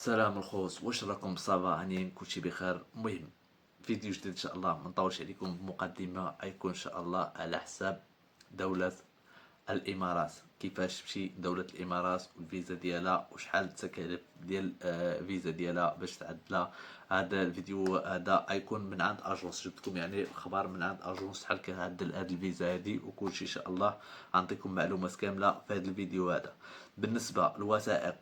سلام الخوص، واش راكم صافا هانيين كلشي بخير؟ المهم فيديو جديد ان شاء الله، ما نطولش عليكم بمقدمه، غيكون ان شاء الله على حساب دولة الامارات. كيفاش تمشي دولة الامارات والفيزا ديالها وشحال التكاليف ديال الفيزا ديالها باش تعدلها. هذا الفيديو هذا غيكون من عند اجونس، جبتكم يعني الخبر من عند اجونس شحال كتعدل هاد الفيزا هادي وكلشي ان شاء الله. غنعطيكم معلومات كامله في هذا الفيديو هذا. بالنسبه للوثائق،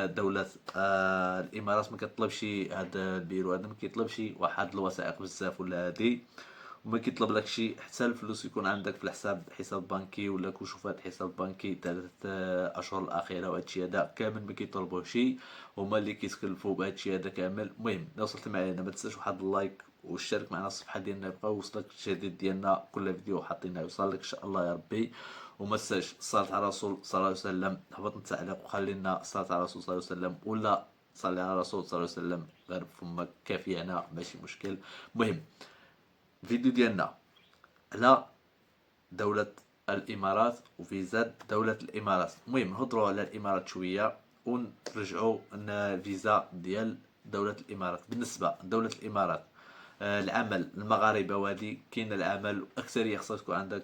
دولة الإمارات ما كطلبش هاد البيرو هذا، ما كيطلبش واحد الوثائق بزاف ولا هادي، وما كيطلب لك شي حتى الفلوس يكون عندك في الحساب، حساب بنكي ولا كشوفات حساب بنكي 3 أشهر الأخيرة، وهادشي هذا كامل ما كيطلبوه شي، هما اللي كيتكلفوا بهادشي هذا كامل. المهم إلا وصلت معايا ما تنساش واحد اللايك واشترك معنا الصفحة ديالنا، يبقى يوصلك الجديد ديالنا، كل فيديو حاطينه يوصل لك ان شاء الله يا ربي. وما تنساش الصلاة على الرسول صلى الله عليه وسلم، هبط التعليق وخلي لنا الصلاة على الرسول صلى الله عليه وسلم، ولا صلي على الرسول صلى الله عليه وسلم غير فمك كافي، انا ماشي مشكل. المهم الفيديو ديالنا على دولة الإمارات وفيزا دولة الإمارات. المهم نهضروا على الإمارات شوية ونرجعوا أن فيزا ديال دولة الإمارات. بالنسبة لدولة الإمارات، العمل المغاربة وهادي كاين العمل، أكثرية خصك تكون عندك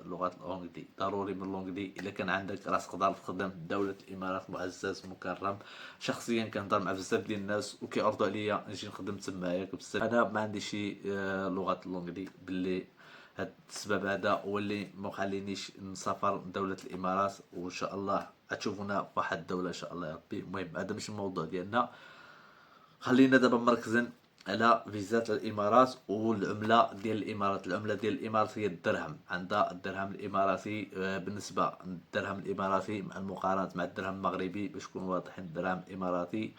لغة الأونجلي، ضروري من الأونجلي. إلا كان عندك راس تقدر تخدم دولة الإمارات معزز مكرم. شخصيا كنهضر مع بزاف ديال الناس وكيعرضوا عليا نجي نخدم تمايا بزاف. أنا ما عنديش لغة الأونجلي، باللي هاد السبب هذا هو اللي مخلينيش نسافر دولة الإمارات، وإن شاء الله غتشوفونا في واحد الدولة إن شاء الله يا ربي. المهم هذا ماشي الموضوع ديالنا، خلينا دابا مركزين على فيزات الامارات والعمله ديال الامارات. العمله ديال الامارات هي الدرهم، عندها الدرهم الاماراتي. بالنسبه للدرهم الاماراتي مع المقارنه مع الدرهم المغربي، باش نكونوا واضحين، الدرهم الاماراتي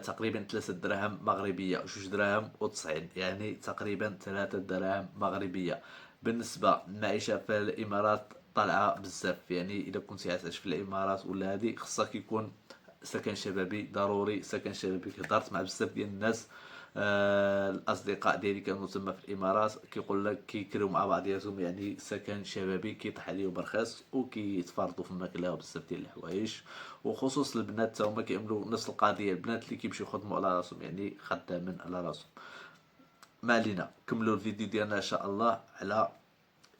تقريبا 3 دراهم مغربيه، 2 دراهم و90، يعني تقريبا 3 دراهم مغربيه. بالنسبه للمعيشه في الامارات طالعه بزاف، يعني اذا كنتي عايش في الامارات ولا هادي خصك يكون سكن شبابي، ضروري سكن شبابي. هضرت مع بزاف ديال الناس، الاصدقاء ديالي كانوا تما في الامارات، كيقول لك كيكريو مع بعضياتهم يعني سكن شبابي كيطيح عليهم رخيص، وكيتفرضوا في الماكله وبزاف ديال الحوايج. وخصوص البنات تا هما كيعملوا نفس القضيه، البنات اللي كيمشيو يخدموا على راسهم، يعني خدامين على راسهم. ما علينا، كملوا الفيديو ديالنا ان شاء الله على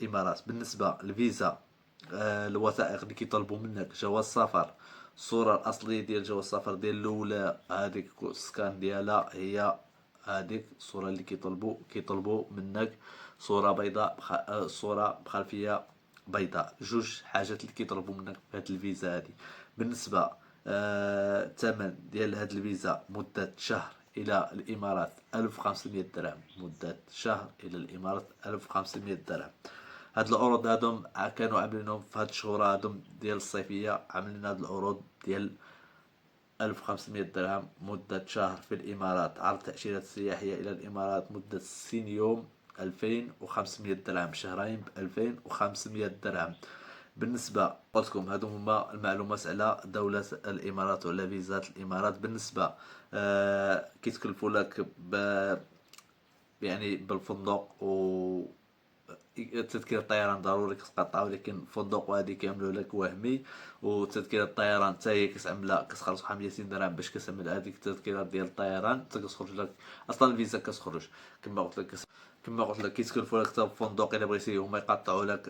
الامارات. بالنسبه للفيزا، الوثائق اللي كيطلبوا منك جواز سفر، الصوره الاصليه ديال جواز السفر ديال الاولى، هذيك السكان ديالها هي هذيك الصوره اللي كيطلبوا منك. صوره بيضاء صوره بخلفيه بيضاء، جوج حاجات اللي كيطلبوا منك في هذه الفيزا هذه. بالنسبه الثمن ديال هذه الفيزا، مده شهر الى الامارات 1500 درهم، مده شهر الى الامارات 1500 درهم. هاد العروض هادم كانوا عاملينهم في هاد الشهور هادم ديال الصيفية، عاملين هاد العروض ديال 1500 درهم مدة شهر في الإمارات. عرض تأشيرة سياحية إلى الإمارات مدة 60 يوم 2500 درهم، شهرين ب2500 درهم. بالنسبة قلت لكم هادو هما المعلومات على دولة الإمارات وعلى فيزات الإمارات. بالنسبة كيتكلفوا لك يعني بالفندق و تذكرة الطيران ضروري كتقطع، ولكن الفندق وهادي كيعملوا لك وهمي. وتذكرة الطيران حتى هي كتعملها، كتخلص واحد 200 درهم باش كتعمل هذيك التذكرة ديال الطيران، حتى كتخرج لك اصلا الفيزا كتخرج. كما قلت لك كيتكلفوا لك حتى الفندق، الا بغيتي هما يقطعوا لك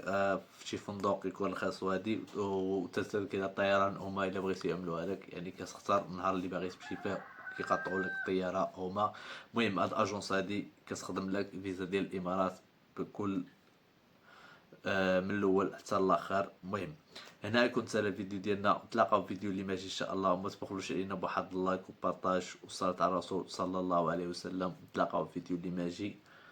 في شي فندق يكون رخيص وهادي. وتذكرة الطيران هما الا بغيتي يعملوها لك، يعني كتختار النهار اللي باغي تمشي فيه كيقطعوا لك الطياره هما. المهم هاد الاجونس هادي كتخدم لك فيزا ديال الامارات بكل من الاول حتى الاخر. المهم هنا يكون سال الفيديو ديالنا، نتلاقاو في فيديو اللي ماجي ان شاء الله. وما تبخلوش علينا بواحد اللايك وبارطاج وصلاة على الرسول صلى الله عليه وسلم. نتلاقاو في فيديو اللي ماجي.